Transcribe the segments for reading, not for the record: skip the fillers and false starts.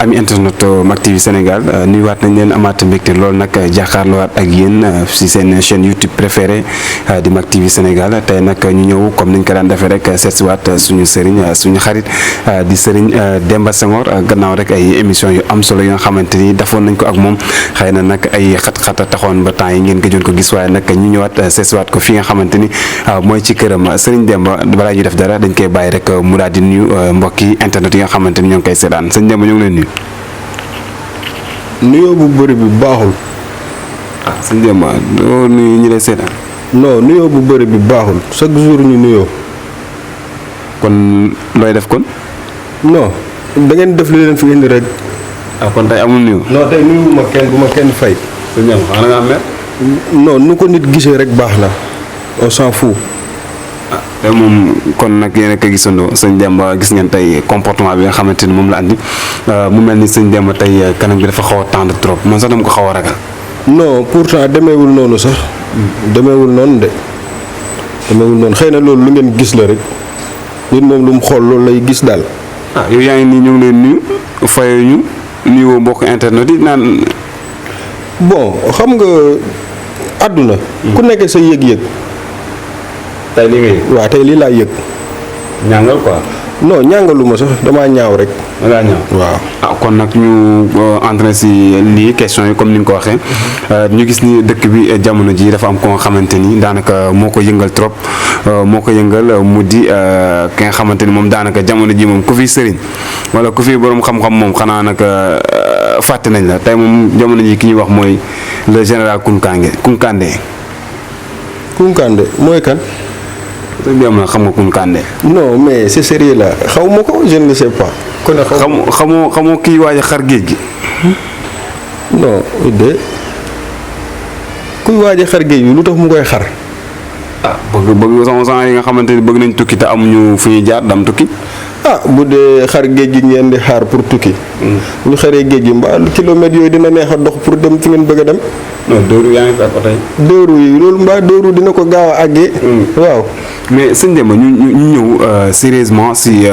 ami internet Mak TV Sénégal nuyuwaat nañ leen amaat mbégte loolu nag jàkkaarloowaat ak yéen si seen chaîne YouTube préférée di Mak TV Sénégal tey nag ñu ñëw comme niñ ko daan defee rek seetsiwaat suñu sëriñ suñu xarit di sëriñ Demba Senghor gannaaw rek ay émission yu am solo yoo nga xamante ni defoon nañ ko ak moom xëy na nag ay xat-xat a taxoon ba temps yi ngeen gëjoon ko gis waaye nag ñu ñëwaat seetsiwaat ko fi nga xamante ni mooy ci këram sëriñ Demba balaa ñuy def dara dañ koy bàyyi rek mu daal di nuyu mbokki internet yi nga xamante ni ñoo ngi koy seetaan sëñ Demba ñu ngi leen nuyu. nuyoo bu bëri bi baaxul. ah sëñ Demba doo nuyu ñi lay seetaan. non nuyoo bu bëri bi baaxul chaque jour ñu nuyoo. kon looy def kon. non da ngeen def li leen fi indi rek. ah kon tey amul nuyu. non tey nuyu bu ma kenn fay. sëñ Demba xanaa nga am mer. non nu ko nit gisee rek baax na on s'en fout. ah te moom kon nag yéen a ko gisandoo sëñ Demba gis ngeen tey comportement bi nga xamante ni moom la andi mu mel ni sëñ Demba tey kanam bi dafa xaw a tendre trop man sax dama ko xaw a ragal. non pourtant demeewul noonu sax. demeewul noonu de. demeewul noonu xëy na loolu lu ngeen gis la rek nit moom lu mu xool loolu lay gis daal. ah yow yaa ngi nii ñu ngi leen nuyu fayoo ñu nuyoo mbokk internet yi naan. bon xam nga àdduna. ku nekk sa yëg-yëg. tey li nga yëg. waaw tey lii laa yëg. ñàngal quoi. non ñàngaluma sax damaa ñaaw rek. da ngaa ñaaw. waaw ah kon nag ñu entré si lii question yi comme ni nga ko waxee ñu gis ni dëkk bi jamono ji dafa am ko nga xamante ni daanaka moo ko yëngal trop moo ko yëngal mu di ki nga xamante ni moom daanaka jamono ji moom ku fi sëriñ wala ku fi borom xam-xam moom xanaa nag fàtte nañ la tey moom jamono ji ki ñuy wax mooy le général Kounkandé. Kounkandé mooy kan. bi am na xam nga Kounkandé. non mais c'est sérieux là xaw ma ko je ne sais pas. kon xamoo kii waaj a xar géej gi. non de kuy waaj a xar géej gi lu tax mu koy xar. ah bëgg sama yi nga xamante ni bëgg nañ tukki te amuñu fu ñuy jaar dam tukki. ah bu dee xar géej gi ngeen di xaar pour tukki. ñu xaree géej gi mbaa kilomètres yooyu dina neex a dox pour dem fi ngeen bëgg a dem. non dóoru yaa ngi fi ak oto yi. dóoru yi loolu mbaa dóoru dina ko gaaw a àggee. waaw mais sëñ Demba ñu ñëw sérieusement si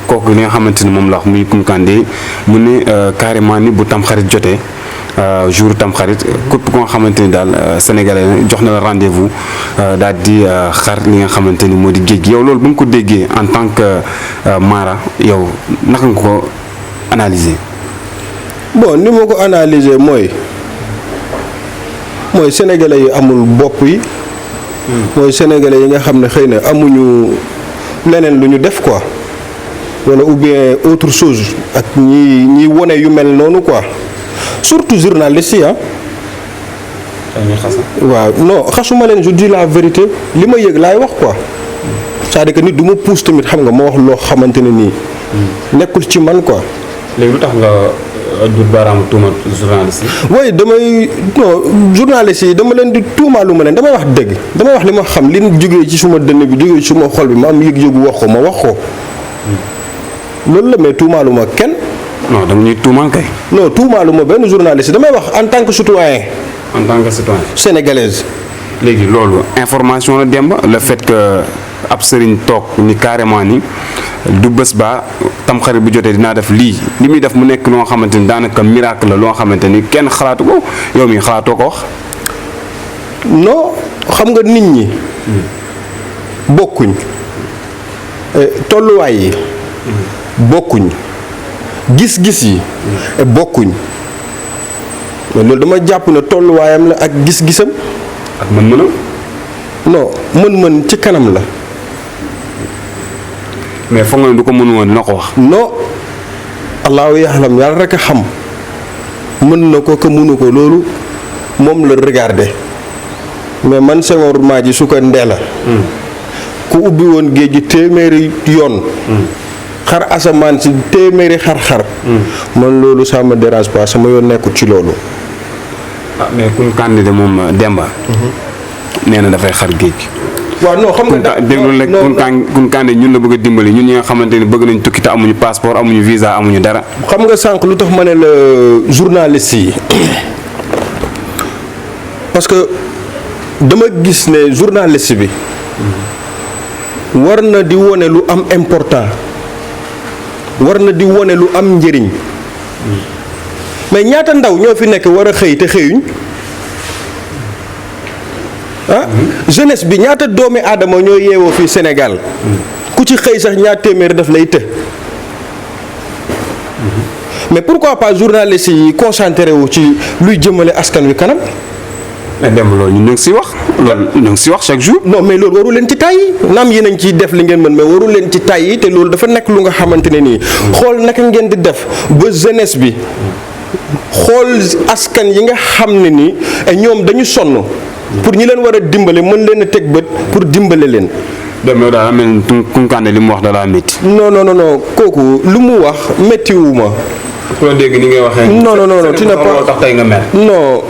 kooku li nga xamante ni moom la wax muy Kounkandé mu ne carrément ni bu tamxarit jotee jour tamxarit képp ko nga xamante ni daal sénégalais jox na la rendez-vous daal di xar li nga xamante ni moo di géej gi yow loolu bu nga ko déggee en tant que Mara yow naka nga ko analyser. bon ni ma ko analyser mooy sénégalais yi amul bopp yi. mooy sénégalais yi nga xam ne xëy na amuñu leneen lu ñu def quoi wala ou bien autre chose ak ñi wone yu mel noonu quoi surtout journalistes yi ah. waaw non xasuma leen je dis la vérité li ma yëg laay wax quoi c'est-à-dire que nit du ma pousse tamit xam nga ma wax loo xamante ne nii. nekkul ci man quoi. léegi lu tax nga dut baaraamu tuuma journaliste yi. waaye journaliste yi dama leen di tuumaalu ma leen damay wax dëgg damay wax li ma xam li jógee ci suma dënn bi jógee ci suma xol bi ma am yëg-yëgu wax ko ma wax ko. loolu la mais tuumaalu ma kenn. non dama ñuy tuumaal kay. non tuumaalu ma benn journaliste damay wax en tant que citoyen. en tant que citoyen. sénégalaise. léegi loolu information la Demba le fait que ab sëriñ toog ni carrément ni du bés ba tamxarit bu jotee dinaa def lii li muy def mu nekk loo xamante ni daanaka miracle la loo xamante ni kenn xalaatu ko yow mi xalaatoo ko wax. non xam nga nit ñi. bokkuñ. tolluwaay yi. bokkuñ. gis-gis yi. bokkuñ. mais loolu dama jàpp ne tolluwaayam la ak gis-gisam. ak mën-mënam. non mën-mën ci kanam la. mais foog nga ne du ko mën woon dina ko wax. non allahu yaxlam yàlla rek a xam mën na ko que mënu ko loolu moom la regarder mais man Senghor maa ji su ko ndee la ku ubbi woon géej gi téeméeri yoon. xar asamaan si téeméeri xar-xar. man loolu ça me dérange pas sama yoon nekkul ci loolu. ah mais Kounkandé de moom Demba. nee na dafay xar géej gi. waaw non xam nga déglu rek Kounkandé ñun la bëgg a dimbali ñun ñi nga xamante ni bëgg nañ tukki te amuñu passeport amuñu visa amuñu dara. xam nga sànq lu tax ma ne la journaliste yi parce que dama gis ne journaliste bi war na di wone lu am important war na di wone lu am njëriñ mais ñaata ndaw ñoo fi nekk war a xëy te xëyuñ jeunesse bi ñaata doomi aadama ñoo yeewoo fii Sénégal ku ci xëy sax ñaar téeméer daf lay të mais pourquoi pas journalistes yi concentré wu ci luy jëmale askan wi kanam. mais dem loolu ñu ngi si wax loolu ñu ngi si wax chaque jour. non mais loolu waru leen ci tàyyi naam yéen a ngi ciy def li ngeen mën mais waru leen ci tàyyi te loolu dafa nekk lu nga xamante ne nii xool naka ngeen di def ba jeunesse bi xool askan yi nga xam ne nii ñoom dañu sonn pour ñi leen war a dimbale mën leen a teg bët pour dimbale leen. dem yow daal amee Kounkandé li mu wax da laa métti. non kooku lu mu wax méttiwuma. ku la dégg ni ngay waxee. non tu n'as pas tax tey nga mer. non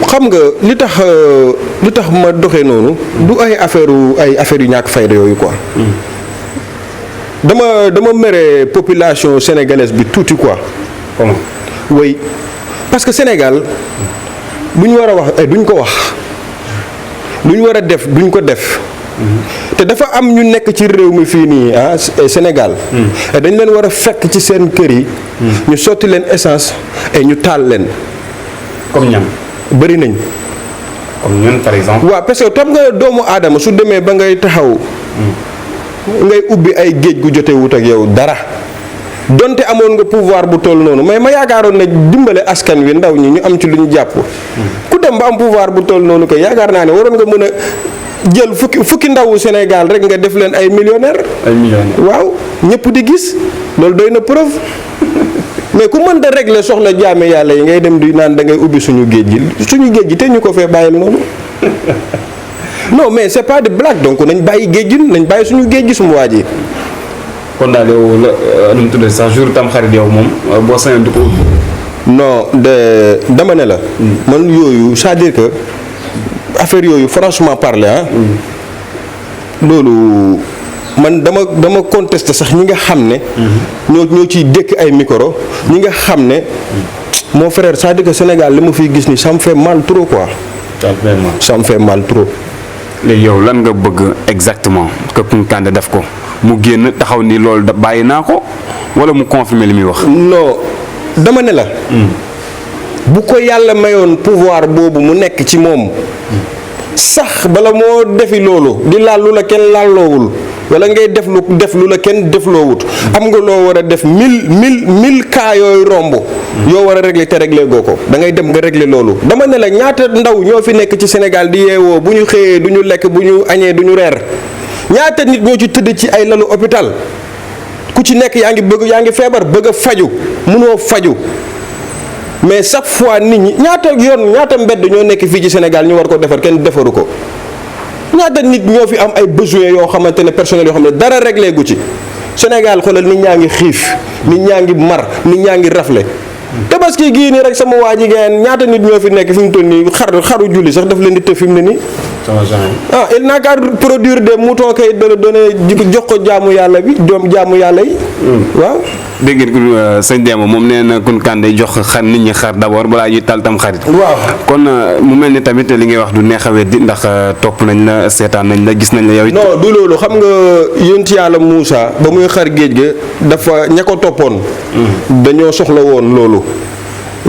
xam nga li tax ma doxee noonu. du ay affaire yu ñàkk fayda yooyu quoi. dama mere population sénégalaise bi tuuti quoi. comment. oui parce que Sénégal lu ñu war a wax duñ ko wax lu ñu war a def duñ ko def. te dafa am ñu nekk ci réew mi fii nii Sénégal. dañ leen war a fekk ci seen kër yi. ñu sotti leen essence et ñu taal leen. comme ñam. bëri nañ. comme ñun par exemple. waaw parce que tam nga doomu aadama su demee ba ngay taxaw. ngay ubbi ay géej gu jotee wut ak yow dara. donte amoon nga pouvoir bu toll noonu mais ma yaakaaroon ne dimbale askan wi ndaw ñi ñu am ci lu ñu jàpp. ku dem ba am pouvoir bu toll noonu ko yaakaar naa ne waroon nga mën a. jël fukki ndawu Sénégal rek nga def leen ay millionnaire waaw ñëpp di gis loolu doy na preuve mais ku mënta régler soxla jaame yàlla yi ngay dem di naan da ngay ubbi suñu géej gi te ñu ko fee bàyyil noonu non mais c'est pas de blague donc nañ bàyyi géej gi nañ bàyyi suñu géej gi suma waa ji. kon daal yow la nu mu tuddee sax jour tam xarit yow moom boo sañoon di ko. non dama ne la. man yooyu c'est-à-dire que. affaire yooyu franchement parler loolu man dama contester sax ñi nga xam ne. ñoo ciy dékk ay micro ñi nga xam ne. mon frère c'est-à-dire que Sénégal li ma fiy gis ni ça me fait mal trop quoi. ça me fait mal trop. léegi yow lan nga bëgg exactement que Kounkandé def ko mu génn taxaw ni loolu da bàyyi naa ko wala mu confirmer li muy wax. non dama ne la. bu ko yàlla mayoon pouvoir boobu mu nekk ci moom sax bala moo defi loolu di laal lu la kenn laalloowul wala ngay def lu la kenn defloowut am nga loo war a def mille cas yooyu romb yoo war a régler te régler goo ko da ngay dem nga régler loolu dama ne la ñaata ndaw ñoo fi nekk ci Sénégal di yeewoo bu ñu xëyee du ñu lekk bu ñu añee du ñu reer ñaata nit ñoo ci tëdd ci ay lalu hôpital ku ci nekk yaa ngi feebar bëgg a faju mënoo faju mais chaque fois nit ñi ñaata mbedd ñoo nekk fii ci Sénégal ñu war ko defar kenn defaru ko ñaata nit ñoo fi am ay besoins yoo xamante ne personnel yoo xam ne dara réglé gu ci Sénégal xoolal nit ñaa ngi xiif nit ñaa ngi mar nit ñaa ngi rafle tabaski gii nii rek sama waa ji ngeen ñaata nit ñoo fi nekk fi mu toll nii xaru julli sax daf leen di tëf fi mu ne nii. Il n'a qu'à produire des moutons kay donné jox ko jaamu yàlla bi jaamu yàlla yi. waaw. dégg ngeen sëñ Demba moom nee na Kounkandé jox nit ñi xar d'abord balaa ñuy tal tam xarit. waaw kon mu mel ni tamit li ngay wax du neex a weddi ndax topp nañ la seetaan nañ la gis nañ la yow it. non du loolu xam nga yonent yàlla Moussa ba muy xar géej ga dafa ña ko toppoon. dañoo soxla woon loolu.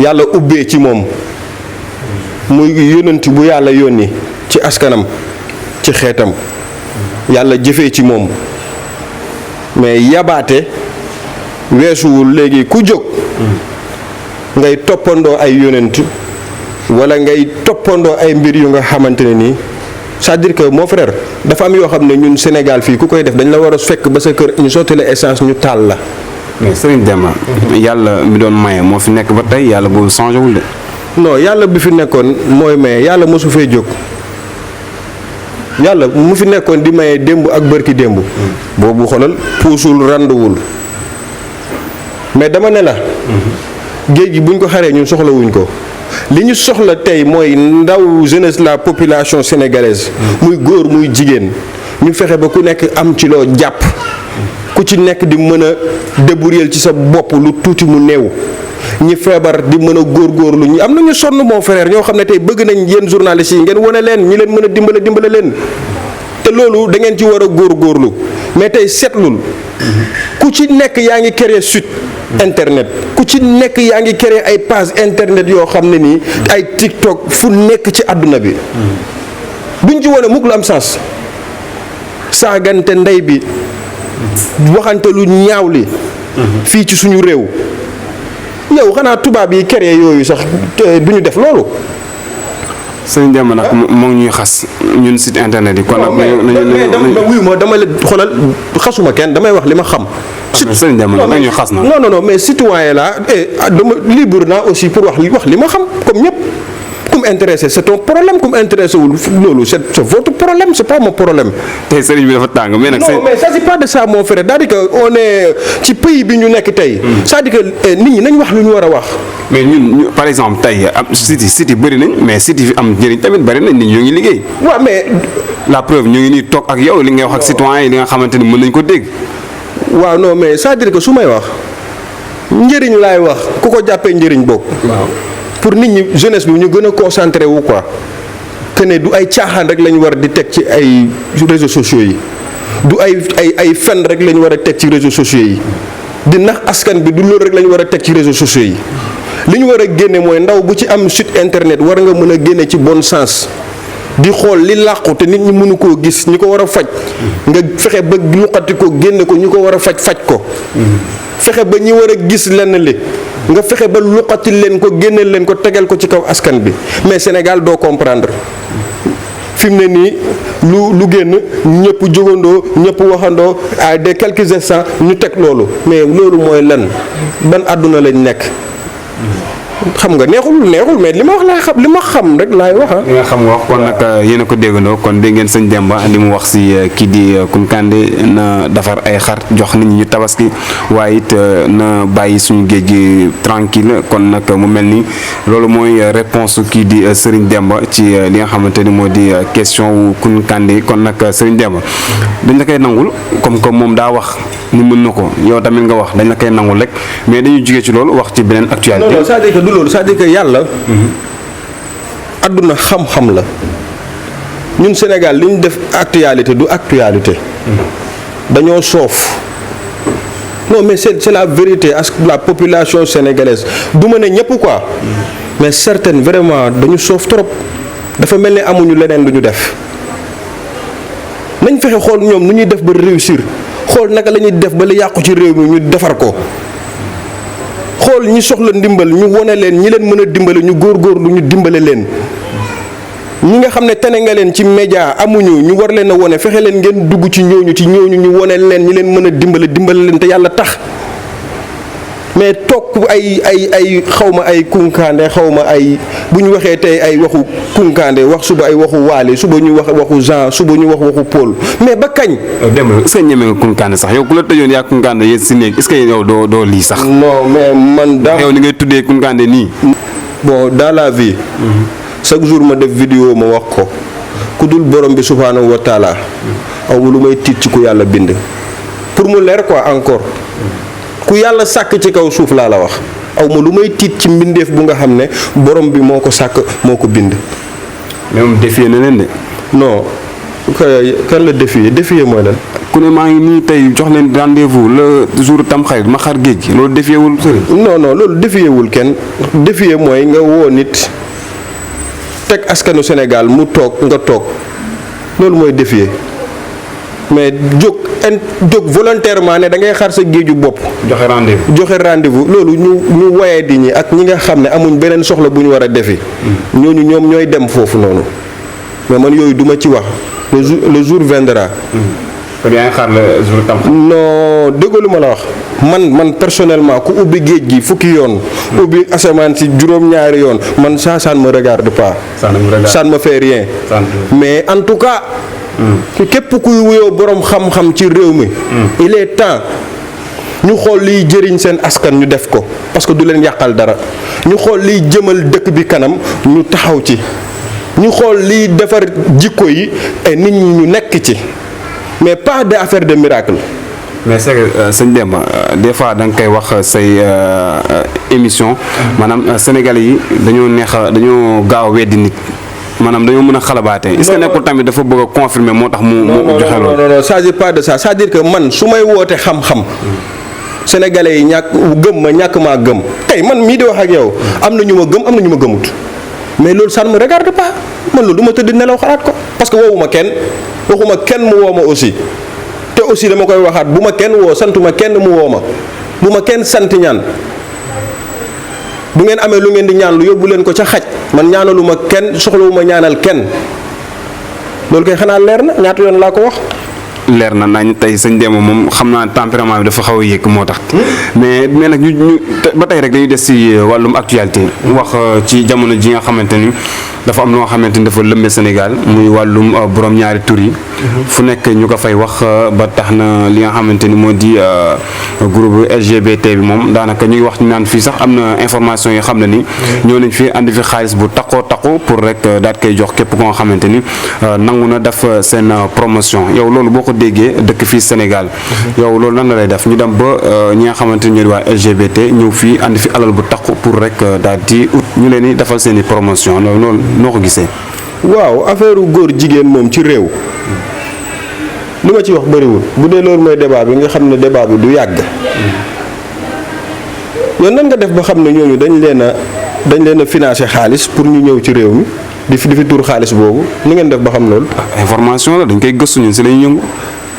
yàlla ubbee ci moom muy yonent bu yàlla yónni ci askanam ci xeetam yàlla jëfee ci moom mais yabaate weesuwul léegi ku jóg ngay toppandoo ay yonent walla ngay toppandoo ay mbir yu nga xamante ne nii c'est-à-dire que mon frère dafa am yoo xam ne ñun Sénégal fii ku koy def dañ la war a fekk ba sa kër ñu sotti la essence ñu taal la. mais Serigne Demba yàlla mi doon maye moo fi nekk ba tey yàlla boobu changé wul de. non yàlla bi fi nekkoon mooy maye yàlla mosu fee jóg yàlla mu fi nekkoon di maye démb ak bërki démb. boobu xoolal puusul randuwul mais dama ne la. géej gi buñ ko xaree ñun soxlawuñ ko li ñu soxla tey mooy ndaw jeunesse la population sénégalaise. muy góor muy jigéen ñu fexe ba ku nekk am ci loo jàpp. ku ci nekk di mën a débrouiller ci sa bopp lu tuuti mu néew ñi feebar di mën a góorgóorlu ñi am na ñu sonn mon frère ñoo xam ne tey bëgg nañ yéen journalistes yi ngeen wane leen ñi leen mën a dimbale leen te loolu da ngeen ci war a góorgóorlu mais tey seetlul ku ci nekk yaa ngi créer site internet ku ci nekk yaa ngi créer ay page internet yoo xam ne nii ay TikTok fu nekk ci àdduna bi duñ ci wane mukk lu am sens saagante ndey bi waxante lu ñaaw li fii ci suñu réew yow xanaa tubaab yi créer yooyu sax du ñu def loolu. sëñ Demba nag moo ngi ñuy xas ñun site internet yi. kon nag wuyu ma dama la xoolal xasuma kenn damay wax li ma xam. sëñ Demba nag ñuy xas na. non mais citoyen la dama libre naa aussi pour wax li ma xam comme ñëpp ku mu intéressé c'est ton problème ku mu intéressé wul loolu c'est votre problème c'est pas mon problème. tey sëriñ bi dafa tàng mais nag. non mais ça c'est pas de ça mon frère c'est-à-dire que on est ci pays bi ñu nekk tey. c'est-à-dire que nit ñi nañ wax lu ñu war a wax. mais ñun par exemple tey am site yi bëri nañ mais site yi am njëriñ tamit bëri nañ nit ñoo ngi liggéey. waaw mais. la preuve ñu ngi nii toog ak yow li ngay wax ak citoyen yi li nga xamante ni mën nañ ko dégg. waaw non mais c'est-à-dire que su may wax njëriñ laay wax ku ko jàppee njëriñ boobu. waaw pour nit ñi jeunesse bi ñu gën a concentré wu quoi que ne du ay caaxaan rek la ñu war di teg ci ay réseaux sociaux yi du ay fen rek la ñu war a teg ci réseaux sociaux yi di nax askan bi du loolu rek la ñu war a teg ci réseaux sociaux yi li ñu war a génne mooy ndaw bu ci am site internet war nga mën a génne ci bon sens di xool li làqu te nit ñi mënu koo gis ñi ko war a faj nga fexe ba luqati ko génne ko ñi ko war a faj ko fexe ba ñi war a gis lenn li nga fexe ba luqati leen ko génneel leen ko tegal ko ci kaw askan bi mais Sénégal doo comprendre fi mu ne nii lu génn ñëpp jógandoo ñëpp waxandoo à des quelques instants ñu teg loolu mais loolu mooy lan ban àdduna lañ nekk xam nga neexul mais li ma wax laay xam li ma xam rek laay wax li nga xam nga wax kon nag yéen a ko déggandoo kon dégg ngeen sëñ Demba li mu wax si kii di Kounkandé na defar ay xar jox nit ñi ñu tabaski waaye it na bàyyi suñu géej gi tranquille kon nag mu mel ni loolu mooy réponse kii di Serigne Demba ci li nga xamante ni moo di question wu Kounkandé kon nag Serigne Demba dañ la koy nangul comme que moom daa wax ni mën na ko yow tamit nga wax dañ la koy nangul rek mais dañuy jógee ci loolu wax ci beneen actualité. non c'est-à-dire que du loolu c'est-à-dire que yàlla. adduna xam-xam la ñun Sénégal li ñu def actualité du actualité. dañoo soof. non mais c'est la vérité à la population sénégalaise du ma ne ñëpp quoi. mais certaines vraiment dañu soof trop dafa mel ni amuñu leneen lu ñu def nañ fexe xool ñoom nu ñuy def ba réussir xool naka la ñuy def ba li yàqu ci réew mi ñu defar ko. xool ñi soxla ndimbal ñu wone leen ñi leen mën a dimbale ñu góorgóorlu ñu dimbale leen ñi nga xam ne tane nga leen ci média amuñu ñu war leen a wone fexe leen ngeen dugg ci ñooñu ñu wone leen ñi leen mën a dimbale leen te yàlla tax mais toog ay xawma ay Kounkandé xawma ay bu ñu waxee tey ay waxu Kounkandé wax suba ay waxu Waly suba ñu wax waxu Jean suba ñu wax waxu Paul mais ba kañ. dem est-ce que ñeme nga Kounkandé sax yow ku la tëjoon yaa Kounkandé yéen si néeg est-ce que yow doo lii sax. non mais man daa yow ni ngay tuddee Kounkandé nii. bon dans la vie. chaque jour ma def vidéo ma wax ko ku dul borom bi subhaanahu wa taala aw ma lu may tiit ci ku yàlla bind pour mu leer quoi encore. ku yàlla sàkk ci kaw suuf laa la wax aw ma lu may tiit ci mbindeef bu nga xam ne borom bi moo ko sàkk moo ko bind. mais moom défier na leen de. non kan la défier mooy lan. ku ne maa ngi nii tey jox leen rendez-vous le jour Tamxarit ma xar géej gi loolu défier wul sëriñ. non loolu défier wul kenn défier mooy nga woo nit teg askanu Sénégal mu toog nga toog loolu mooy défier. mais jóg volontairement ne da ngay xar sa géeju bopp. joxe rendez-vous loolu ñu woyee di ñi ak ñi nga xam ne amuñ beneen soxla bu ñu war a defi. ñooñu ñoom ñooy dem foofu noonu mais man yooyu duma ci wax le jour viendra. kon yaa ngi xaar le jour tam. non déggalu ma la wax man personnellement ku ubbi géej gi fukki yoon. ubbi asamaan si juróom-ñaari yoon man ça ne me regarde pas. ça ne me fait rien. mais en tout cas. képp kuy wuyoo borom xam-xam ci réew mi. il est temps ñu xool liy jëriñ seen askan ñu def ko parce que du leen yàqal dara ñu xool liy jëmal dëkk bi kanam ñu taxaw ci ñu xool liy defar jikko yi et nit ñi ñu nekk ci mais pas des affaires de miracle. mais c'est que sëñ Demba des fois da nga koy wax say émission maanaam Sénégalais yi dañoo gaaw a weddi nit. maanaam dañoo mën a xalabaate. est-ce que nekkul tamit dafa bëgg a confirmer moo tax mu joxe loolu. non s'agit pas de ça c'est-à-dire que man su may woote xam-xam. sénégalais yi ñàkk gëm ma ñàkk maa gëm tey man mii di wax ak yow am na ñu ma gëm am na ñu ma gëmut mais loolu ça ne me regarde pas man loolu du ma tëdd nelaw xalaat ko parce que woowuma kenn waxuma kenn mu woo ma aussi te aussi dama koy waxaat bu ma kenn woo santuma kenn mu woo ma bu ma kenn sant ñaan bu ngeen amee lu ngeen di ñaan lu yóbbu leen ko ca xaj man ñaanaluma kenn soxlawuma ñaanal kenn loolu kay xanaa leer na ñaata yoon laa ko wax. leer na nañ tey sëñ Demba moom xam naa tempérament bi dafa xaw a yéeg moo tax mais nag ñu ba tey rek dañuy des ci wàllum actualité wax ci jamono ji nga xamante ni dafa am loo xamante ni dafa lëmbe Sénégal muy wàllum borom ñaari tur yi fu nekk ñu ko fay wax ba tax na li nga xamante ni moo di groupe LGBT bi moom daanaka ñu ngi wax naan fii sax am na information yoo xam ne ni ñëw nañ fi andi fi xaalis bu taqoo pour rek daat koy jox képp ko nga xamante ni nangu na def seen promotion yow loolu boo ko déggee dëkk fii Sénégal yow loolu lan la lay def ñu dem ba ñi nga xamante ni ñoo di waa LGBT ñëw fii andi fi alal bu taqu pour rek daal di ut ñu leen di defal seen i promotion loolu noo ko gisee. waaw affaire góor jigéen moom ci réew li ma ci wax bëriwul bu dee loolu mooy débat bi nga xam ne débat bi du yàgg yow nan nga def ba xam ne ñooñu dañ leen a financé xaalis pour ñu ñëw ci réew mi di fi tur xaalis boobu ni ngeen def ba xam loolu. information la dañ koy gëstu ñun si lañuy yëngu.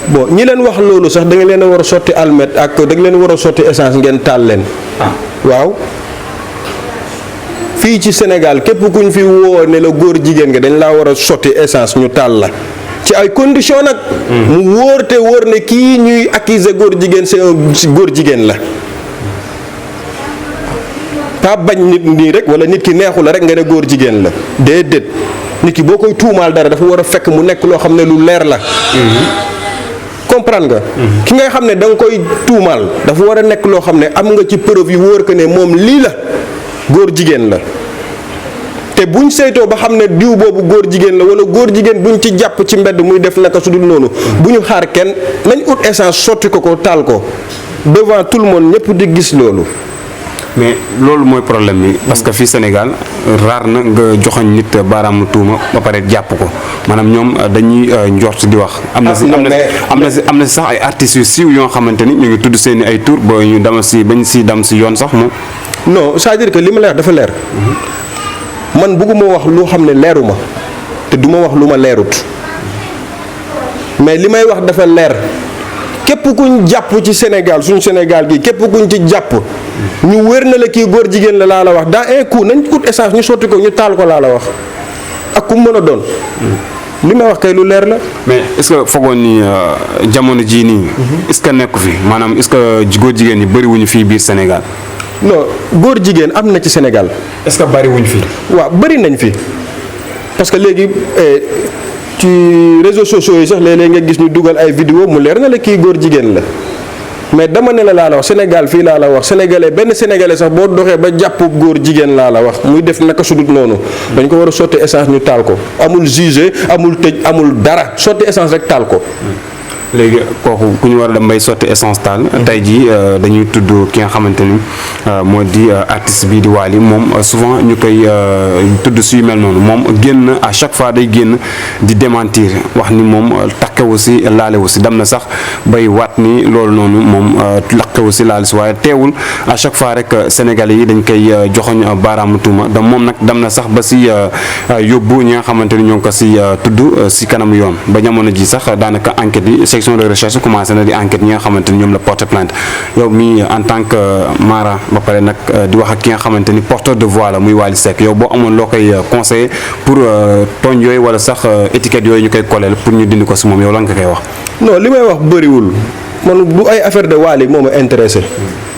bon ñi leen wax loolu sax da nga leen a war a sotti almet ak da nga leen war a sotti essence ngeen taal leen. waaw fii ci Sénégal képp kuñ fi woo ne la góor jigéen nga dañ laa war a sotti essence ñu taal la ci ay conditions nag. mu wóor te wóor ne kii ñuy accuser góor jigéen c'est un góor jigéen la. pas bañ nit nii rek wala nit ki neexu la rek nga ne góor jigéen la déedéet nit ki boo koy tuumaal dara dafa war a fekk mu nekk loo xam ne lu leer la. comprendre nga. ki ngay xam ne da nga koy tuumaal dafa war a nekk loo xam ne am nga ci preuve yu wóor que ne moom lii la góor jigéen la te buñ saytoo ba xam ne diw boobu góor jigéen la wala góor jigéen buñ ci jàpp ci mbedd muy def naka su dul noonu bu ñu xaar kenn nañ ut essence sotti ko taal ko devant tout le monde ñëpp di gis loolu. mais loolu mooy problème bi parce que fii Sénégal raar na nga joxoñ nit baaraamu tuuma ba pare jàpp ko maanaam ñoom dañuy njort di wax. am na si sax ay artistes yu siiw yoo xamante ni ñu ngi tudd seen ay tur ba ñu dem si bañ si dem si yoon sax moom. non c'est-à-dire que li ma leer dafa leer man bëgguma wax loo xam ne leeruma te du ma wax lu ma leerut mais li may wax dafa leer. képp kuñ jàpp ci Sénégal suñu Sénégal gi képp kuñ ci jàpp ñu wér na la kii góor jigéen la laa la wax dans un coup nañ ut essence ñu sotti ko ñu taal ko laa la wax ak ku mën a doon. li may wax kay lu leer la. mais est-ce que foogoon ni jamono jii nii. est-ce que nekku fi maanaam est-ce que góor jigéen ñi bëriwuñu fii biir Sénégal. non góor jigéen am na ci Sénégal. est-ce que bëriwuñu fi. waaw bëri nañ fi parce que léegi. ci réseaux sociaux yi sax léeg-léeg nga gis ñu dugal ay vidéo mu leer na la kii góor jigéen la mais dama ne la laa la wax Sénégal fii laa la wax sénégalais benn sénégalais sax boo doxee ba jàpp góor jigéen laa la wax muy def naka sudut noonu dañ ko war a sotti essence ñu taal ko amul jugé amul tëj amul dara sotti essence rek taal ko. léegi kooku ku ñu war a dem bay sotti essence taal tey jii dañuy tudd ki nga xamante ni moo di artiste bii di Wally moom souvent ñu koy tudd suy mel noonu moom génn à chaque fois day génn di démentir wax ni moom takkewu si laalewu si dem na sax bay waat ni loolu noonu moom lakkewu si laale si waaye teewul à chaque fois rek Sénégalais yi dañ koy joxoñ baaraamu tuuma da moom nag dem na sax ba si yóbbu ñi nga xamante ni ñoo ngi ko si tudd si kanamu yoon ba jamono ji sax daanaka enquête yi section de recherche commencé na di enquête ñi nga xamante ni ñoom la porter plainte yow mi en tant que Mara ba pare nag di wax ak ki nga xamante ni porteur de voix la muy Wally Seck yow boo amoon loo koy conseiller pour tooñ yooyu wala sax étiquette yooyu ñu koy koleel pour ñu dindi ko si moom yow lan nga koy wax. non li may wax bëriwul man bu ay affaire de Wally moo ma intéressé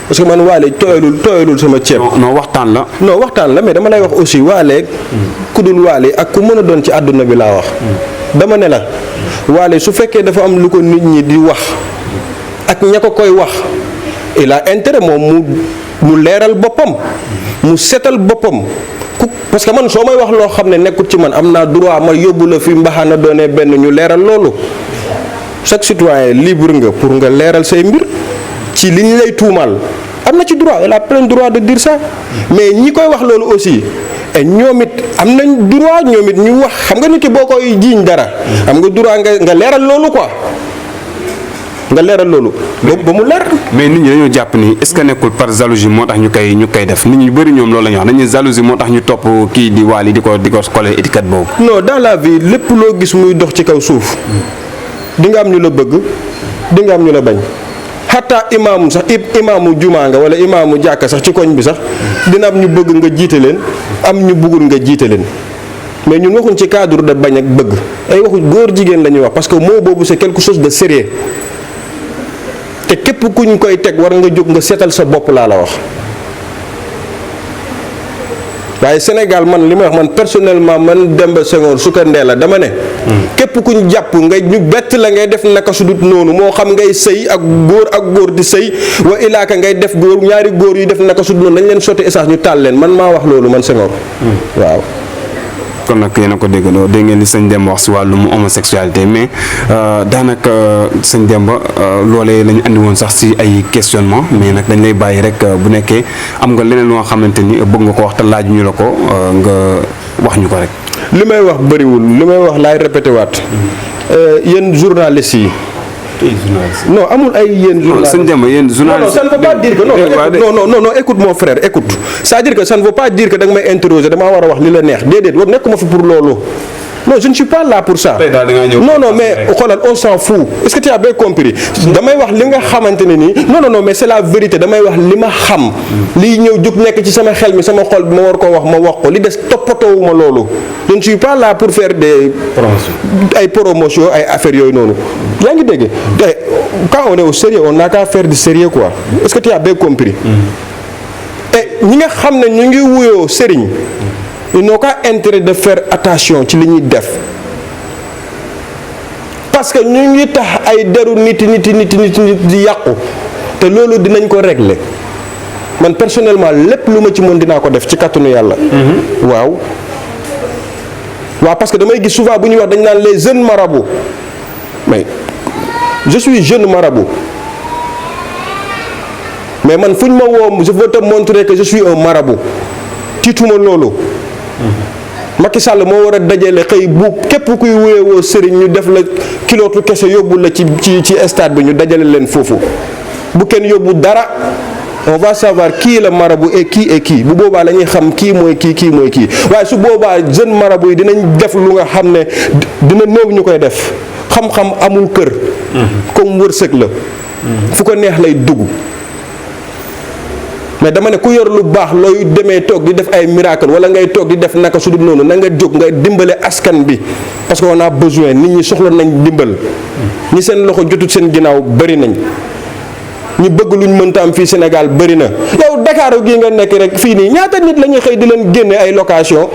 parce que man Wally tooyalul sama ceeb. non waxtaan la. non waxtaan la mais dama lay wax aussi Wally ku dul Wally ak ku mën a doon ci àdduna bi laa wax. dama ne la Wally su fekkee dafa am lu ko nit ñi di wax ak ña ko koy wax il a intérêt moom mu leeral boppam mu setal boppam parce que man soo may wax loo xam ne nekkut ci man am naa droit ma yóbbu la fi mbaxana doonee benn ñu leeral loolu chaque citoyen libre nga pour nga leeral say mbir ci li ñu lay tuumaal am na ci droit il a plein droit de dire ça mais ñi koy wax loolu aussi et ñoom it am nañ droit ñoom it ñu wax xam nga nit ki boo koy jiiñ dara am nga droit nga leeral loolu quoi nga leeral loolu ba mu leer. mais nit ñi dañoo jàpp ni est-ce que nekkul par jalousie moo tax ñu koy def nit ñu bëri ñoom loolu la ñu wax dañuy jalousie moo tax ñu topp kii di Wally di ko coller étiquette boobu. non dans la vie lépp loo gis muy dox ci kaw suuf di nga am ñu la bëgg di nga am ñu la bañ xataa imaamu sax imaamu jumaa nga wala imaamu jàkka sax ci koñ bi sax dina am ñu bëgg nga jiite leen am ñu bëggul nga jiite leen mais ñun waxuñ ci cadre de bañ ak bëgg ay waxu góor jigéen la ñuy wax parce que mot boobu c'est quelque chose de sérieux te képp kuñ koy teg war nga jóg nga seetal sa bopp laa la wax waaye Sénégal man li ma wax man personnellement man Demba Senghor Suka Ndeela dama ne képp kuñ jàpp nga ñu bett la ngay def naka su dut noonu moo xam ngay sëy ak góor di sëy wa ilaaka ngay def góor ñaari góor yu def naka su dut noonu nañ leen sotti essence ñu taal leen man maa wax loolu man Senghor waaw kon nag yéen a ko déggandoo dégg ngeen li sëñ Demba wax si wàllum homosexualité mais daanaka sëñ Demba loolee la ñu andi woon sax si ay questionnement mais nag dañ lay bàyyi rek bu nekkee am nga leneen loo xamante ni bëgg nga ko wax te laaj ñu la ko nga wax ñu ko rek. li may wax bëriwul li may wax laay répété waat yéen journalistes yi. non amul ay yéen journaliste sëñ Demba yéen journaliste non ça ne veut pas dire que non écoute mon frère écoute c'est-à-dire que ça ne veut pas dire que da nga may interroger damaa war a wax li la neex déedéet war nekkuma fi pour loolu non je ne suis pas là pour ça non mais xoolal on s'en fout est-ce que tu as bien compris damay wax li nga xamante ne nii non mais c'est la vérité damay wax li ma xam liy ñëw jóg nekk ci sama xel mi sama xol bi ma war koo wax ma wax ko li des toppatoowuma loolu je ne suis pas là pour faire des ay promotion ay affaires yooyu noonu yaa ngi dégg te quand on est au sérieux on n'a qu'à faire du sérieux quoi est-ce que tu as bien compris et ñi nga xam ne ñu ngi wuyoo sëriñ ils n'ont qu'à intérêt de faire attention ci li ñuy def parce que ñu ngi tax ay deru nit di yàqu te loolu dinañ ko régler man personnellement lépp lu ma ci mën dinaa ko def ci kàttanu yàlla waaw parce que damay gis souvent bu ñuy wax dañ naan les jeunes marabouts mais je suis jeune marabout mais man fu ñu ma woo je veux te montrer que je suis un marabout tiituma loolu Macky Sall moo war a dajale xëy bu képp kuy wuyewoo sëriñ ñu def la kilootu kese yóbbu la ci stade bi ñu dajale leen foofu bu kenn yóbbu dara on va savoir qui est le marabout et qui est qui bu boobaa la ñuy xam kii mooy kii mooy kii waaye su boobaa jeune marabout yi dinañ def lu nga xam ne dina néew ñu koy def xam-xam amul kër comme wërsëg la fu ko neex lay dugg mais dama ne ku yor lu baax looy demee toog di def ay miracle wala ngay toog di def naka su dul noonu na nga jóg nga dimbale askan bi parce que on a besoin nit ñi soxla nañ dimbal ñi seen loxo jotut seen ginnaaw bëri nañ ñi bëgg luñ mënta am fii Sénégal bëri na yow Dakar gii nga nekk rek fii nii ñaata nit la ñuy xëy di leen génne ay location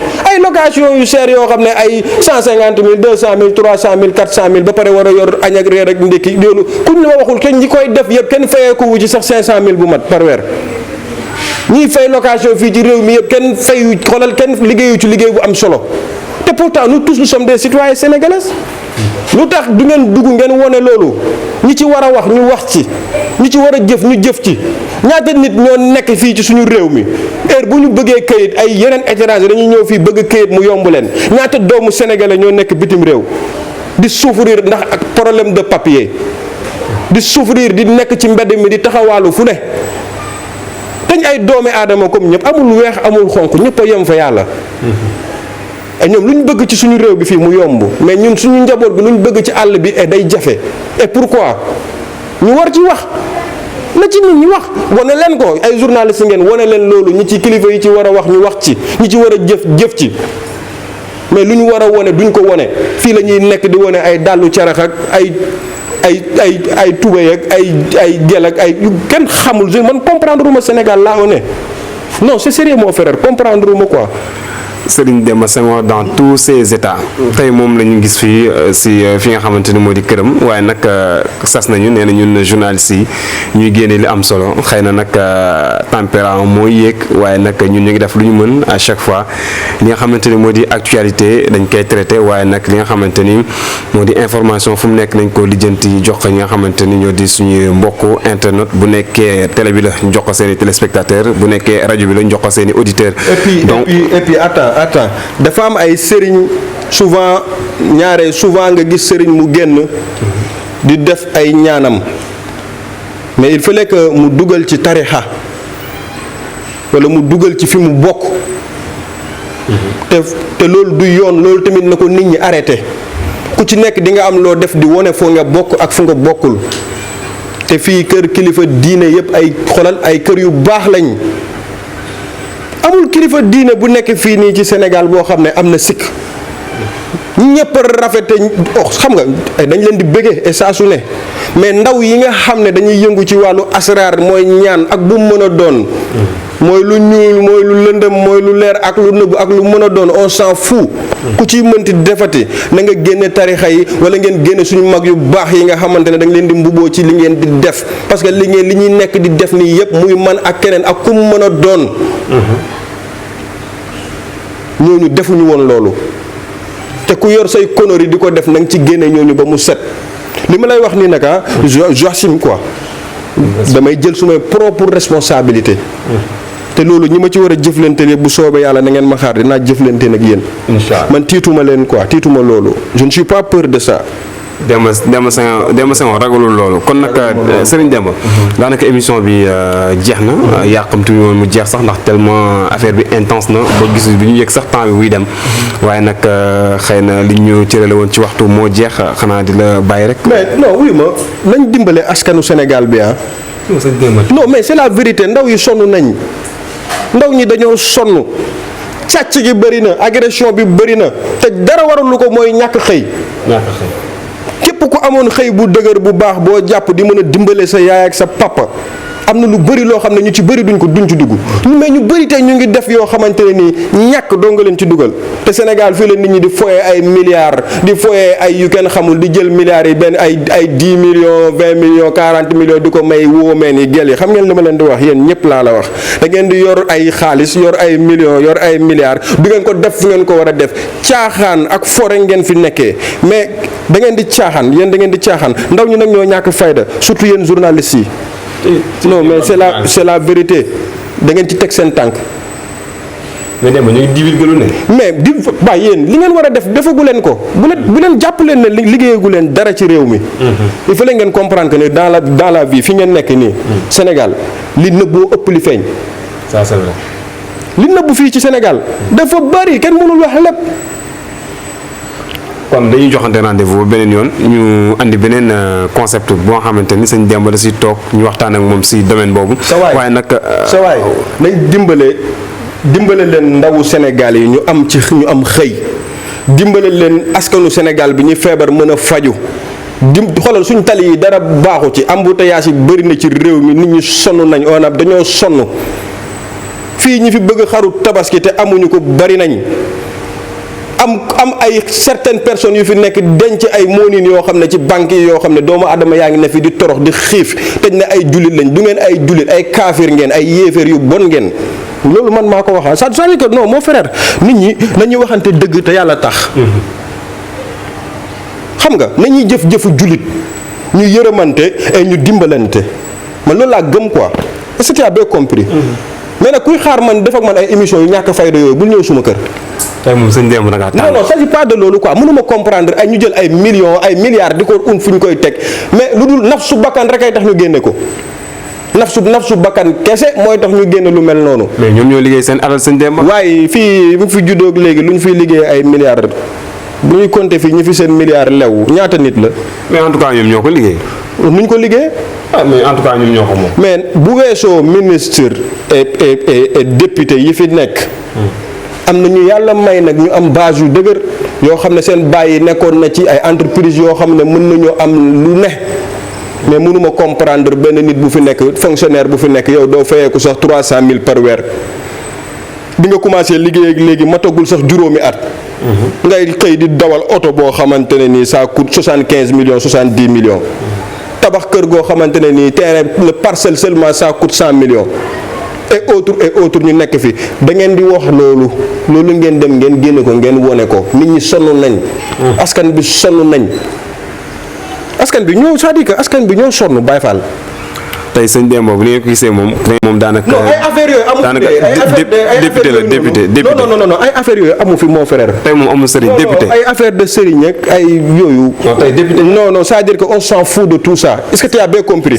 yu cher yoo xam ne ay 150 000 200 000 300 000 400 000 ba pare war a yor añ ak reer ak ndékki loolu kuñ la waxul kenn ñi koy def yëpp kenn fayee ko wu ci sax 500 000 bu mat par weer ñiy fay location fii ci réew mi yëpp kenn fayu xoolal kenn liggéeyu ci liggéey bu am solo te pourtant nous tous nous sommes des citoyens sénégalais lu tax du ngeen dugg ngeen wone loolu ñi ci war a wax ñu wax ci ñi ci war a jëf ñu jëf ci ñaata nit ñoo nekk fii ci suñu réew mi heure bu ñu bëggee këyit ay yeneen étranger dañuy ñëw fii bëgg këyit mu yomb leen ñaata doomu sénégalais ñoo nekk bitim réew di souffrir ndax ak problème de papier di souffrir di nekk ci mbedd mi di taxawaalu fu ne dañ ay doomi aadama comme ñëpp amul weex amul xonq ñëpp a yem fa yàlla et ñoom lu ñu bëgg ci suñu réew bi fii mu yomb mais ñun suñu njaboot bi lu ñu bëgg ci àll bi day jafe et pourquoi ñu war ci wax na ci nit ñi wax wane leen ko ay journalistes ngeen wane leen loolu ñi ci kilifa yi ci war a wax ñu wax ci ñi ci war a jëf ci mais lu ñu war a wane duñ ko wane fii la ñuy nekk di wane ay dàllu carax ak ay tubéy ak ay gel ak ay yu kenn xamul man comprendre uma Sénégal là on est non c'est sérieux mon frère comprendre uma quoi Serigne Demba Senghor dans tous ses états. tey moom la ñu gis fii si fi nga xamante ni moo di këram waaye nag sas nañu nee na ñun journalistes yi ñuy génne li am solo xëy na nag tempérament mooy yéeg waaye nag ñun ñu ngi def lu ñu mën à chaque fois li nga xamante ni moo di actualité dañ koy traité waaye nag li nga xamante ni moo di information fu mu nekk nañ ko lijjanti jox ko ñi nga xamante ni ñoo di suñu mbokku internet bu nekkee télé bi la jox ko seen i téléspectateurs bu nekkee rajo bi la jox ko seen i auditeurs. et puis attends dafa am ay sëriñ souvent nga gis sëriñ mu génn di def ay ñaanam mais il fallait que mu dugal ci tarixa wala mu dugal ci fi mu bokk te loolu du yoon loolu tamit na ko nit ñi arrêté ku ci nekk di nga am loo def di wone foo nga bokk ak fu nga bokkul te fii kër kilifa diine yëpp ay kër yu baax lañ amul kilifa diine bu nekk fii nii ci Sénégal boo xam ne am na sikk ñëpp rafete xam nga dañ leen di bëggee et saa su ne mais ndaw yi nga xam ne dañuy yëngu ci wàllu asraar mooy ñaan ak bu mën a doon mooy lu ñuul mooy lu lëndëm mooy lu leer ak lu nëbb ak lu mën a doon on s'en fout ku ciy mënti defati na nga génne tarixa yi wala ngeen génne suñu mag yu baax yi nga xamante ne da nga leen di mbuboo ci li ngeen di def parce que li ñuy nekk di def nii yëpp muy man ak keneen ak ku mu mën a doon ñooñu defuñu woon loolu te ku yor say conneries di ko def na nga ci génne ñooñu ba mu set li ma lay wax nii nag j'assume quoi damay jël sumay propre responsabilité te loolu ñi ma ci war a jëflante yëpp bu soobee yàlla na ngeen ma xaar dinaa jëflante nag yéen. incha allah man tiituma leen quoi tiituma loolu je ne suis pas peur de ça. Demba Senghor ragalul loolu kon nag Serigne Demba daanaka émission bi jeex na yàqamtu woon mu jeex sax ndax tellement affaire bi intense na ba gis bi ñu yëg sax temps bi buy dem waaye nag xëy na li ñu cërale woon ci waxtu moo jeex xanaa di la bàyyi rek. mais non wuyu ma nañ dimbale askanu Sénégal bi non mais c'est la vérité ndaw yi sonn nañ ndaw ñi dañoo sonn càcc gi bëri na agression bi bëri na te dara waralu ko mooy ñàkk xëy. képp ku amoon xëy bu dëgër bu baax boo jàpp di mën a dimbale sa yaay ak sa papa am na lu bëri loo xam ne ñu ci bëri duñ ci dugg mais ñu bëri tey ñu ngi def yoo xamante ne nii ñàkk doo nga leen ci dugal te Sénégal fii la nit ñi di foyee ay milliards di foyee ay yu kenn xamul di jël milliards yi benn ay 10 millions 20 millions 40 millions di ko may woomeen yi gel yi xam ngeen li ma leen di wax yéen ñëpp laa la wax da ngeen di yor ay xaalis yor ay millions yor ay milliards du ngeen ko def fu ngeen ko war a def caaxaan ak fore ngeen fi nekkee mais da ngeen di caaxaan yéen da ngeen di caaxaan ndaw ñi nag ñoo ñàkk fayda surtout yéen journalistes yi. non mais c'est la vérité da ngeen ci teg seen tànk. mais dem ñu ngi divulgué lu ne. mais ba yéen li ngeen war a def defagu leen ko bu leen jàpp leen ne liggéeyagu leen dara ci réew mi. il faut ngeen comprendre que ne dans la vie fi ngeen nekk nii. Sénégal li nëbboo ëpp li feeñ. ça c'est vrai. li nëbbu fii ci Sénégal dafa bari kenn mënul wax lépp. kon dañuy joxante rendez-vous beneen yoon ñu andi beneen concept boo xamante ni sëñ Demba da si toog ñu waxtaan ak moom si domaine boobu. waaye nag sa waay nañ dimbale leen ndawu Sénégal yi ñu am xëy dimbale leen askanu Sénégal bi ñu feebar mën a faju xoolal suñ tali yi dara baaxu ci embouteillage yi bëri na ci réew mi nit ñi sonn nañ dañoo sonn fii ñi fi bëgg xaru tabaski te amuñu ko bari nañ. am ay certaines personnes yu fi nekk denc ay moonin yoo xam ne ci banque yi yoo xam ne doomu adama yaa ngi ne fi di torox di xiif te ne ay jullit lañ du ngeen ay jullit ay kaafir ngeen ay yéeféer yu bon ngeen loolu man maa ko wax ça veut dire que non mon frère nit ñi nañuy waxante dëgg te yàlla tax. xam nga nañuy jëf-jëfu jullit ñu yërëmante et ñu dimbalante man loolu laa gëm quoi est-ce que tu as bien compris. mais nag kuy xaar man def ak man ay émissions yu ñàkk fayda yooyu bul ñëw suma kër. tey moom sëñ Demba da ngaa tànn. non s'agit pas de loolu quoi mënuma comprendre ay ñu jël ay millions ay milliards di ko fu ñu koy teg mais lu dul naf su bakkan rek ay tax ñu génne ko naf su bakkan kese mooy tax ñu génne lu mel noonu. mais ñoom ñoo liggéey seen alal sëñ Demba. waaye fii bu fi juddoo léegi lu ñu fiy liggéey ay milliards bu ñuy compter fii ñu fi seen milliards lew ñaata nit la. mais en tout cas ñoom ñoo ko liggéey. nuñ ko liggéey. mais en tout cas ñoom ñoo ko moom. mais bu weesoo ministre et député yi fi nekk. am na ñu yàlla may nag ñu am base yu dëgër yoo xam ne seen bàyyi nekkoon na ci ay entreprise yoo xam ne mën nañoo am lu ne mais mënuma comprendre benn nit bu fi nekk fonctionnaire bu fi nekk yow doo fayeeku sax 300 000 par weer bi nga commencé liggéey ak léegi matagul sax juróomi at. ngay xëy di dawal oto boo xamante ne nii ça coûte 75 millions 70 millions. tabax kër goo xamante ne nii terrain le parcelle seulement ça coûte 100 millions. et autres ñu nekk fi da ngeen di wax loolu ngeen dem ngeen génne ko ngeen wone ko nit ñi sonn nañ. askan bi sonn nañ. askan bi ñoo c'est-à-dire que askan bi ñoo sonn Baye Fall. tey sëñ Demba bu ngeen ko gisee moom daanaka. non ay affaires yooyu amu fi député non ay affaires yooyu amu fi mon frère. tey moom amul sëriñ député. ay affaire de sëriñ ak ay yooyu. non tey député. non c'est-à-dire que on s'en fout de tout ça est-ce que tu as bien compris.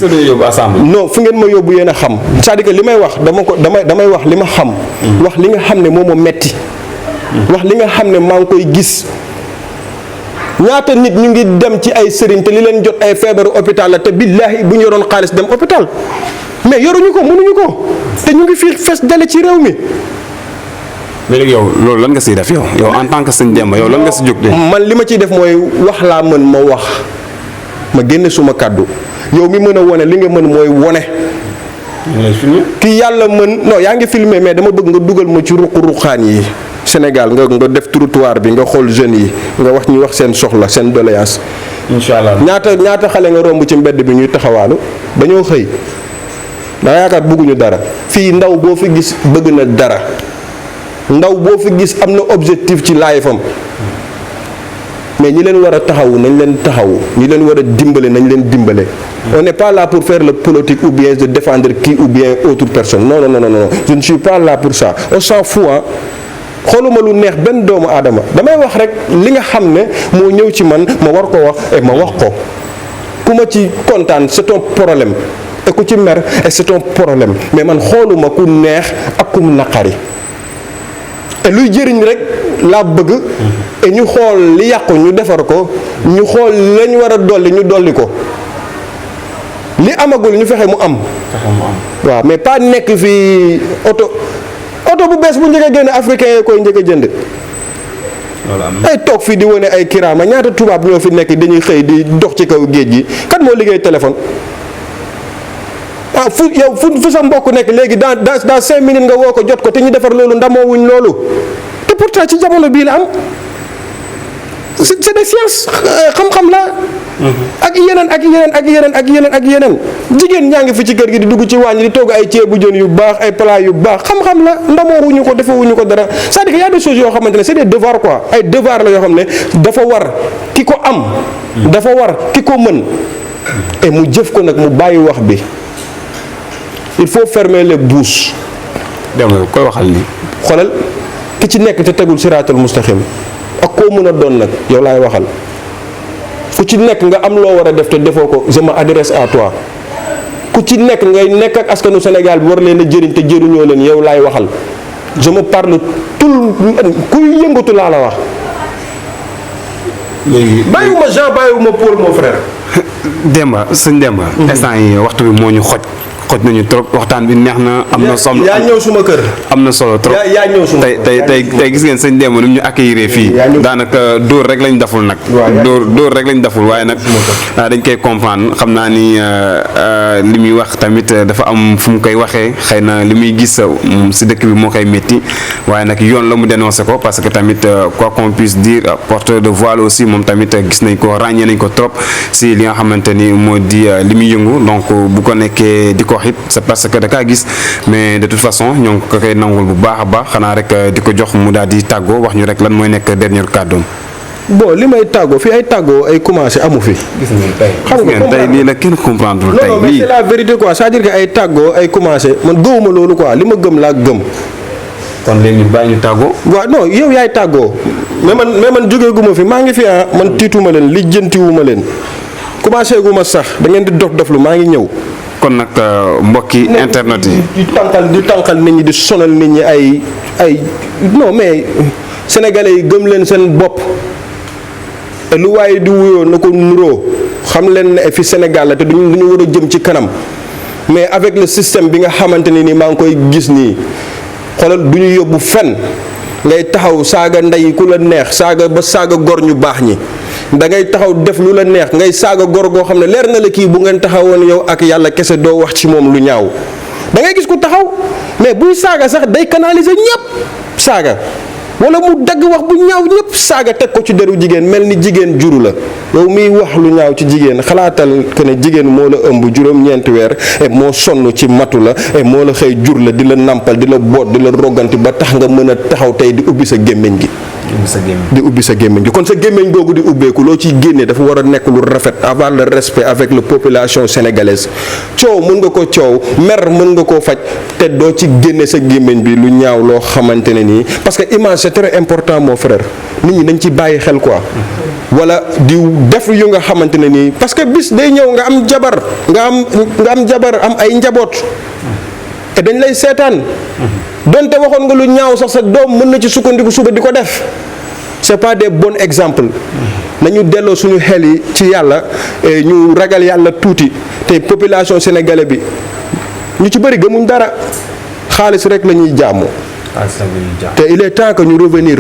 non fu ngeen ma yóbbu yéen a xam. c'est-à-dire que li may wax damay wax li ma xam. wax li nga xam ne moom moo metti. wax li nga xam ne maa ngi koy gis. ñaata nit ñu ngi dem ci ay sëriñ te li leen jot ay feebaru hôpital la te billaahi bu ñu yoroon xaalis dem hôpital mais yoruñu ko mënuñu ko te ñu ngi fii fes dale ci réew mi. mais léegi yow loolu lan nga siy def yow en tant que sëñ Demba yow lan nga si jóg de. man li ma ciy def mooy wax laa mën ma wax ma génne suma kàddu yow mi mën a wone li nga mën mooy wone. ki yàlla mën non yaa ngi filmer mais dama bëgg nga dugal ma ci ruq-ruqaan yi. Sénégal nga def trottoir bi nga xool jeunes yi nga wax ñu wax seen soxla seen doléance. incha allah ñaata xale nga romb ci mbedd bi ñuy taxawaalu dañoo xëy da yaakaar bëgguñu dara fii ndaw boo fi gis bëgg na dara ndaw boo fi gis am na objectif ci life-am mais ñi leen war a taxawu nañ leen taxawu ñi leen war a dimbale nañ leen dimbale. On n'est pas là pour faire le politique ou bien de défendre qui ou bien autre personne non je ne suis pas là pour ça on s'en fout xooluma lu neex benn doomu aadama damay wax rek li nga xam ne moo ñëw ci man ma war ko wax et ma wax ko ku ma ci kontaan c'est ton problème et ku ci mer et c'est ton problème mais man xooluma ku neex ak ku naqari et luy jëriñ rek laa bëgg et ñu xool li yàqu ñu defar ko ñu xool lañ war a dolli ñu dolli ko li amagul ñu fexe mu am. waaw mais pas nekk fii oto bu bees bu njëkk a génn africain yi koy njëkk a jënd. ay toog fii di wane ay kiraama ñaata tubaab ñoo fi nekk dañuy xëy di dox ci kaw géej gi kan moo liggéey téléphone. fu sa mbokk nekk léegi dans 5 minutes nga woo ko jot ko te ñu defar loolu ndamoo wuñ loolu te pourtant ci jamono bii la am c'est des sciences xam-xam la. ak yeneen jigéen ñaa ngi fi ci kër gi di dugg ci waañ di togg ay ceebu jën yu baax ay plat yu baax xam-xam la ndamoo wuñu ko defewuñu ko dara c'est-à-dire que y a des choses yoo xamante ne c'est des devoirs quoi ay devoirs la yoo xam ne dafa war ki ko am. dafa war ki ko mën. et mu jëf ko nag mu bàyyi wax bi il faut fermer les bouches. dem na koy waxal ni xoolal ki ci nekk te tegul siraatal mustaqim ak koo mën a doon nag yow laay waxal. ku ci nekk nga am loo war a def te defoo ko je m'adresse à toi ku ci nekk ngay nekk ak askanu Sénégal bi war leen a jëriñ te jëriñoo leen yow laay waxal je me parle tout kuy yëngatu laa la wax. léegi bàyyiwuma Jean bàyyiwuma Paul mon frère. Demba sëñ Demba. instant yi waxtu bi moo ñu xoj nañu trop waxtaan bi neex na am na solo yaa ñëw suma kër. am na solo trop yaa ñëw suma kër tey gis ngeen sëñ Demba ni mu ñu accueillir fii daanaka dóor rek lañ deful nag. dóor rek lañ deful waaye nag dañ koy comprendre xam naa ni li muy wax tamit dafa am fu mu koy waxee xëy na li muy gis si dëkk bi moo koy métti waaye nag yoon la mu dénoncé ko parce que tamit quoi qu'on puisse dire porteur de voile aussi moom tamit gis nañ ko ràññee nañ ko trop si li nga xamante ni moo di li muy yëngu donc bu ko nekkee di ko wax it c'est parce que da kaa gis mais de toute façon ñoo ngi ko koy nangul bu baax a baax xanaa rek di ko jox mu daal di tàggoo wax ñu rek lan mooy nekk dernier kàddoom. bon li may tàggoo fii ay tàggoo ay commencé amu fi. gis ngeen tey xam ngeen tey lii la kenn comprendre tey non mais c'est la vérité quoi c'est-à-dire que ay tàggoo ay commencé man gëwuma loolu quoi li ma gëm laa gëm. kon léegi ñu bàyyi ñu tàggoo. waaw non yow yaay tàggoo mais man jógee gu ma fi maa ngi fi man tiituma leen lijjantiwuma leen commencé gu ma sax da ngeen di dof-doflu maa ngi ñëw. kon nag mbokki internet yi. di tànqal nit ñi di sonal nit ñi ay non mais sénégalais yi gëm leen seen bopp te lu waaye di wuyoo na ko nuroo xam leen ne fi Sénégal la te duñu war a jëm ci kanam mais avec le système bi nga xamante ne ni maa ngi koy gis nii xoolal du ñu yóbbu fenn ngay taxaw saaga ndey ku la neex saaga ba saaga gor ñu baax ñi. da ngay taxaw def lu la neex ngay saaga gor goo xam ne leer na la kii bu ngeen taxawoon yow ak yàlla kese doo wax ci moom lu ñaaw da ngay gis ku taxaw mais buy saaga sax day canaliser ñëpp saaga wala mu dagg wax bu ñaaw ñëpp saaga teg ko ci deru jigéen mel ni jigéen juru la yow miy wax lu ñaaw ci jigéen xalaatal que ne jigéen moo la ëmb juróom-ñeenti weer et moo sonn ci matu la et moo la xëy jur la di la nàmpal di la boot di la rogganti ba tax nga mën a taxaw tey di ubbi sa gémmiñ gi di ubbi sa gémmiñ gi kon sa gémmiñ googu di ubbeeku loo ciy génnee dafa war a nekk lu rafet avoir le respect avec la population sénégalaise coow mën nga ko coow mer mën nga koo faj te doo ci génne sa gémmiñ bi lu ñaaw loo xamante ne nii parce que image c'est très important mon frère nit ñi dañ ci bàyyi xel quoi wala di def yu nga xamante ne nii parce que bis day ñëw nga am jabar nga am jabar am ay njaboot te dañ lay seetaan donte waxoon nga lu ñaaw sax sa doom mën na ci sukkandiku suba di ko def c'est pas des bons exemples nañu delloo suñu xel yi ci yàlla ñu ragal yàlla tuuti te population sénégalaise bi ñu ci bëri gëmuñ dara xaalis rek la ñuy jaamu te il est temps que ñu revenir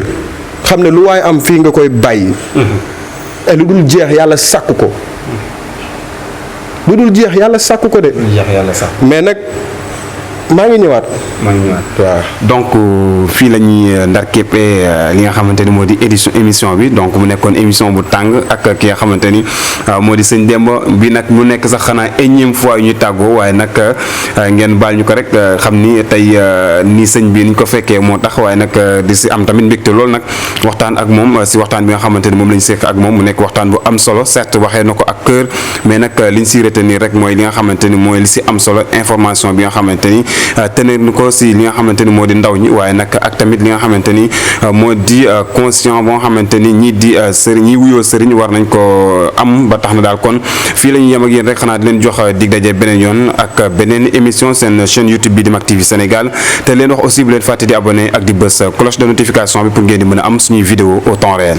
xam ne lu waay am fii nga koy bàyyi et lu dul jeex yàlla sàkk ko lu dul jeex yàlla sàkk ko de mais nag maa ngi ñëwaat waaw donc fii la ñuy ndar képpee li nga xamante ni moo di émission bi donc mu nekkoon émission bu tàng ak ki nga xamante ni moo di sëñ Demba bi nag mu nekk sax xanaa énième fois yu ñuy tàggoo waaye nag ngeen baal ñu ko rek xam ni tey nii sëñ bi ni ñu ko fekkee moo tax waaye nag di si am tamit mbégte loolu nag waxtaan ak moom si waxtaan bi nga xamante ni moom la ñu seq ak moom mu nekk waxtaan bu am solo certes waxee na ko ak cœur mais nag li ñu si retenir rek mooy li nga xamante ni mooy li si am solo information bi nga xamante ni tenir ni ko si li nga xamante ni moo di ndaw ñi waaye nag ak tamit li nga xamante ni moo di conscient boo xamante ni ñii di sëriñ ñi wuyoo sëriñ war nañ ko am ba tax na daal kon fii la ñuy yem ak yéen rek xanaa di leen jox dig daje beneen yoon ak beneen émission seen chaîne YouTube bi di Mak TV Sénégal te leen wax aussi bu leen fàtte di abonné ak di bës cloche de notification bi pour ngeen di mën a am suñuy vidéo au temps réel